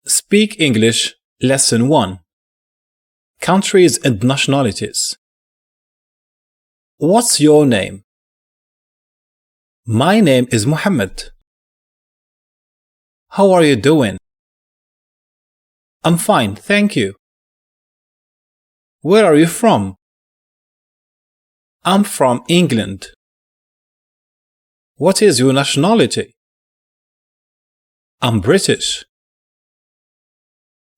Speak English Lesson 1. Countries and Nationalities. What's your name? My name is Muhammad. How are you doing? I'm fine, thank you. Where are you from? I'm from England. What is your nationality? I'm British.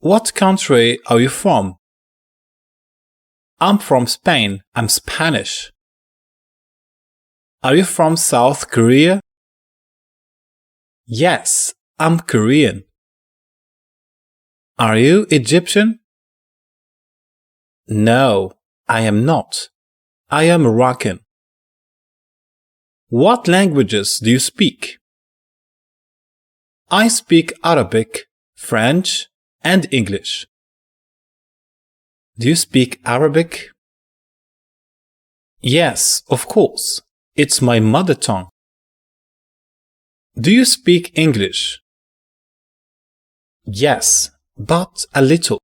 What country are you from? I'm from Spain. I'm Spanish. Are you from South Korea? Yes, I'm Korean. Are you Egyptian? No, I am not. I am Moroccan. What languages do you speak? I speak Arabic, French, and English. Do you speak Arabic? Yes, of course. It's my mother tongue. Do you speak English? Yes, but a little.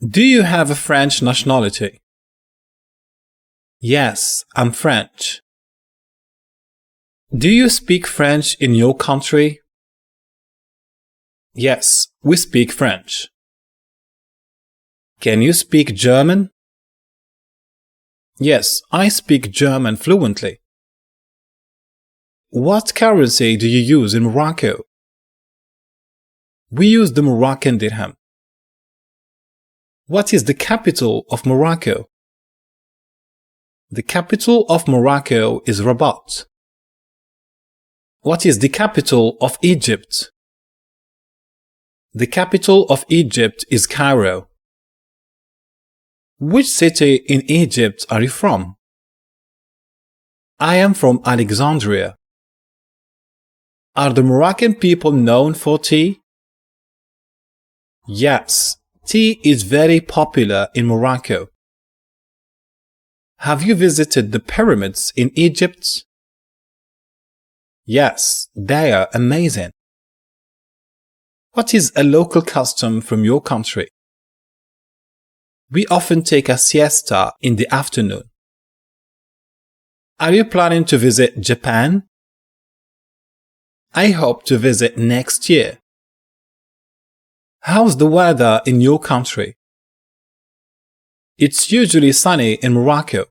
Do you have a French nationality? Yes, I'm French. Do you speak French in your country? Yes, we speak French. Can you speak German? Yes, I speak German fluently. What currency do you use in Morocco? We use the Moroccan dirham. What is the capital of Morocco? The capital of Morocco is Rabat. What is the capital of Egypt? The capital of Egypt is Cairo. Which city in Egypt are you from? I am from Alexandria. Are the Moroccan people known for tea? Yes, tea is very popular in Morocco. Have you visited the pyramids in Egypt? Yes, they are amazing. What is a local custom from your country? We often take a siesta in the afternoon. Are you planning to visit Japan? I hope to visit next year. How's the weather in your country? It's usually sunny in Morocco.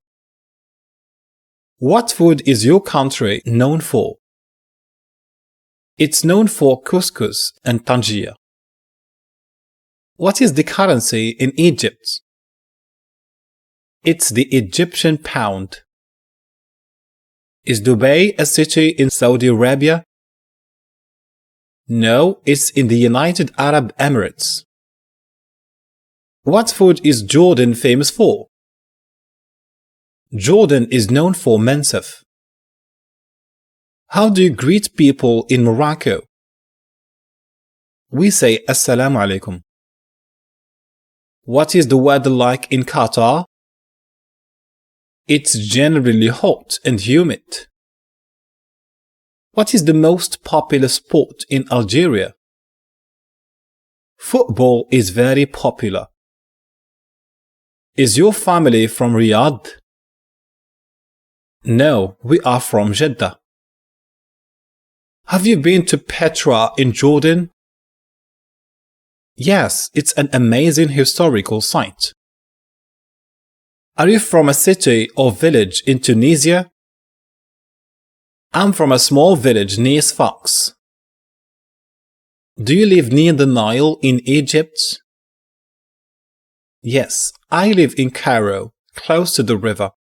What food is your country known for? It's known for couscous and tangier. What is the currency in Egypt? It's the Egyptian pound. Is Dubai a city in Saudi Arabia? No, it's in the United Arab Emirates. What food is Jordan famous for? Jordan is known for mensaf. How do you greet people in Morocco? We say Assalamu alaikum. What is the weather like in Qatar? It's generally hot and humid. What is the most popular sport in Algeria? Football is very popular. Is your family from Riyadh? No, we are from Jeddah. Have you been to Petra in Jordan? Yes, it's an amazing historical site. Are you from a city or village in Tunisia? I'm from a small village near Sfax. Do you live near the Nile in Egypt? Yes, I live in Cairo, close to the river.